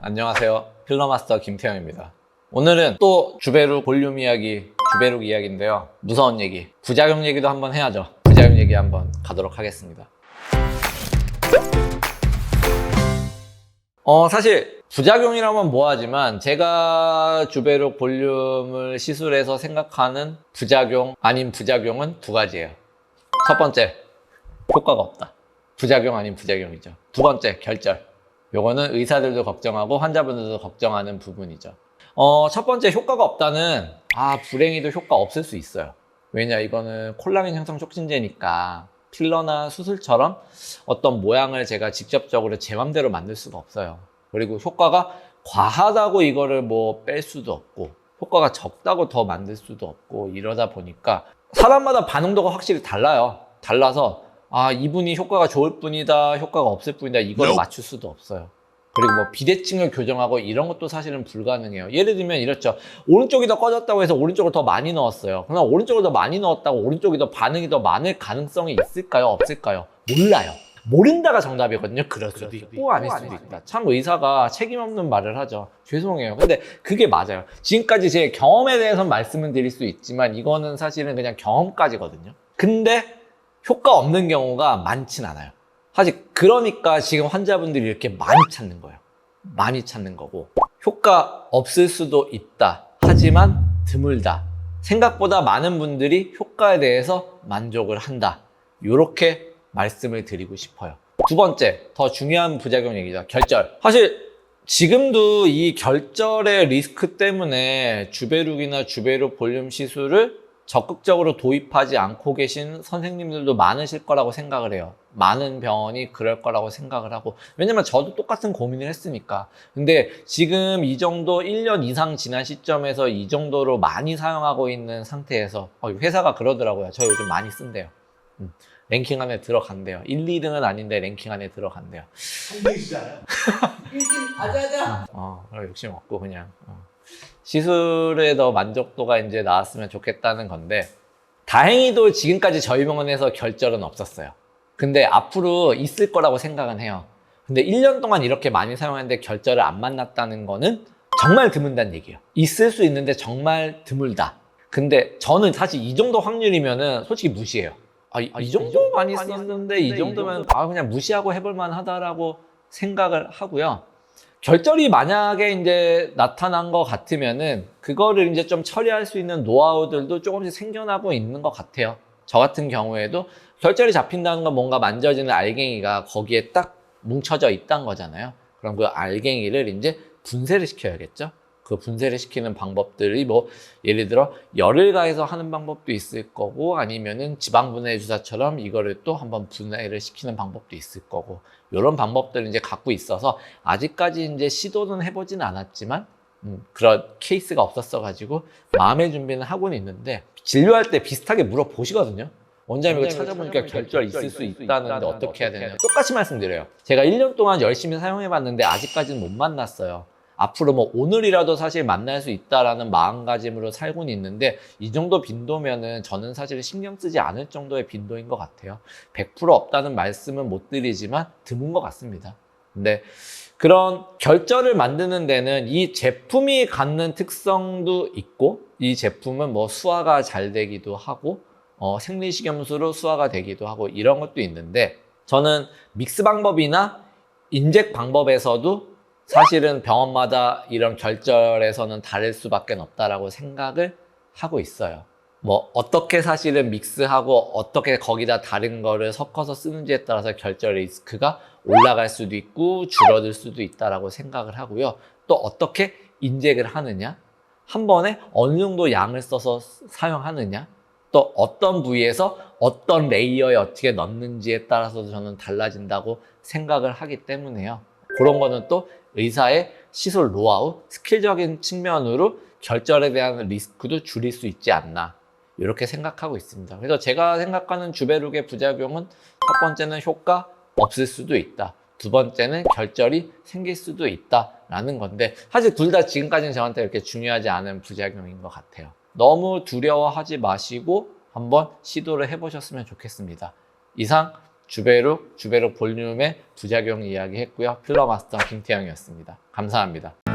안녕하세요. 필러마스터 김태형입니다. 오늘은 또 주베룩 볼륨 이야기, 주베룩 이야기인데요. 무서운 얘기, 부작용 얘기도 한번 해야죠. 부작용 얘기 한번 가도록 하겠습니다. 사실 부작용이라면 뭐하지만 제가 주베룩 볼륨을 시술해서 생각하는 부작용 아닌 부작용은 두 가지예요. 첫 번째, 효과가 없다. 부작용 아닌 부작용이죠. 두 번째, 결절. 요거는 의사들도 걱정하고 환자분들도 걱정하는 부분이죠. 첫 번째, 효과가 없다는 불행히도 효과 없을 수 있어요. 왜냐, 이거는 콜라겐 형성 촉진제니까 필러나 수술처럼 어떤 모양을 제가 직접적으로 제 맘대로 만들 수가 없어요. 그리고 효과가 과하다고 이거를 뭐 뺄 수도 없고 효과가 적다고 더 만들 수도 없고 이러다 보니까 사람마다 반응도가 확실히 달라요. 달라서 이분이 효과가 좋을 뿐이다, 효과가 없을 뿐이다, 이걸 맞출 수도 없어요. 그리고 뭐 비대칭을 교정하고 이런 것도 사실은 불가능해요. 예를 들면 이렇죠. 오른쪽이 더 꺼졌다고 해서 오른쪽을 더 많이 넣었어요. 그러나 오른쪽을 더 많이 넣었다고 오른쪽이 더 반응이 더 많을 가능성이 있을까요? 없을까요? 몰라요. 모른다가 정답이거든요. 그럴 수도 있고 아닐 수도 있다. 참 의사가 책임 없는 말을 하죠. 죄송해요. 근데 그게 맞아요. 지금까지 제 경험에 대해서 말씀을 드릴 수 있지만 이거는 사실은 그냥 경험까지거든요. 근데 효과 없는 경우가 많진 않아요. 사실 그러니까 지금 환자분들이 이렇게 많이 찾는 거예요. 많이 찾는 거고 효과 없을 수도 있다. 하지만 드물다. 생각보다 많은 분들이 효과에 대해서 만족을 한다. 이렇게 말씀을 드리고 싶어요. 두 번째, 더 중요한 부작용 얘기죠. 결절. 사실 지금도 이 결절의 리스크 때문에 주베룩이나 주베룩 볼륨 시술을 적극적으로 도입하지 않고 계신 선생님들도 많으실 거라고 생각을 해요. 많은 병원이 그럴 거라고 생각을 하고, 왜냐면 저도 똑같은 고민을 했으니까. 근데 지금 이 정도 1년 이상 지난 시점에서 이 정도로 많이 사용하고 있는 상태에서 회사가 그러더라고요. 저 요즘 많이 쓴대요. 랭킹 안에 들어간대요. 1, 2등은 아닌데 랭킹 안에 들어간대요. 3등이시잖아요. 1등 가자자. 욕심 없고 그냥 시술에 더 만족도가 이제 나왔으면 좋겠다는 건데, 다행히도 지금까지 저희 병원에서 결절은 없었어요. 근데 앞으로 있을 거라고 생각은 해요. 근데 1년 동안 이렇게 많이 사용했는데 결절을 안 만났다는 거는 정말 드문다는 얘기예요. 있을 수 있는데 정말 드물다. 근데 저는 사실 이 정도 확률이면은 솔직히 무시해요. 이 정도 많이 썼는데 이 정도면 그냥 무시하고 해볼 만하다라고 생각을 하고요. 결절이 만약에 이제 나타난 것 같으면은 그거를 이제 좀 처리할 수 있는 노하우들도 조금씩 생겨나고 있는 것 같아요. 저 같은 경우에도 결절이 잡힌다는 건 뭔가 만져지는 알갱이가 거기에 딱 뭉쳐져 있다는 거잖아요. 그럼 그 알갱이를 이제 분쇄를 시켜야겠죠. 그 분쇄를 시키는 방법들이 뭐 예를 들어 열을 가해서 하는 방법도 있을 거고, 아니면은 지방분해 주사처럼 이거를 또 한번 분해를 시키는 방법도 있을 거고, 이런 방법들을 이제 갖고 있어서 아직까지 이제 시도는 해보진 않았지만 그런 케이스가 없었어 가지고 마음의 준비는 하고는 있는데, 진료할 때 비슷하게 물어보시거든요. 원장님 이거 찾아보니까 결절 있을 수 있다는데 어떻게 해야 되냐. 똑같이 말씀드려요. 제가 1년 동안 열심히 사용해봤는데 아직까지는 못 만났어요. 앞으로 뭐 오늘이라도 사실 만날 수 있다라는 마음가짐으로 살고는 있는데, 이 정도 빈도면은 저는 사실 신경 쓰지 않을 정도의 빈도인 것 같아요. 100% 없다는 말씀은 못 드리지만 드문 것 같습니다. 근데 그런 결절을 만드는 데는 이 제품이 갖는 특성도 있고, 이 제품은 뭐 수화가 잘 되기도 하고 생리식염수로 수화가 되기도 하고 이런 것도 있는데, 저는 믹스 방법이나 인젝 방법에서도 사실은 병원마다 이런 결절에서는 다를 수밖에 없다라고 생각을 하고 있어요. 뭐 어떻게 사실은 믹스하고 어떻게 거기다 다른 거를 섞어서 쓰는지에 따라서 결절 리스크가 올라갈 수도 있고 줄어들 수도 있다라고 생각을 하고요. 또 어떻게 인젝을 하느냐, 한 번에 어느 정도 양을 써서 사용하느냐, 또 어떤 부위에서 어떤 레이어에 어떻게 넣는지에 따라서도 저는 달라진다고 생각을 하기 때문에요. 그런 거는 또 의사의 시술 노하우, 스킬적인 측면으로 결절에 대한 리스크도 줄일 수 있지 않나, 이렇게 생각하고 있습니다. 그래서 제가 생각하는 주베룩의 부작용은 첫 번째는 효과 없을 수도 있다, 두 번째는 결절이 생길 수도 있다라는 건데, 사실 둘 다 지금까지는 저한테 이렇게 중요하지 않은 부작용인 것 같아요. 너무 두려워하지 마시고 한번 시도를 해보셨으면 좋겠습니다. 이상 주베룩 볼륨의 부작용 이야기 했고요. 필러 마스터 김태형이었습니다. 감사합니다.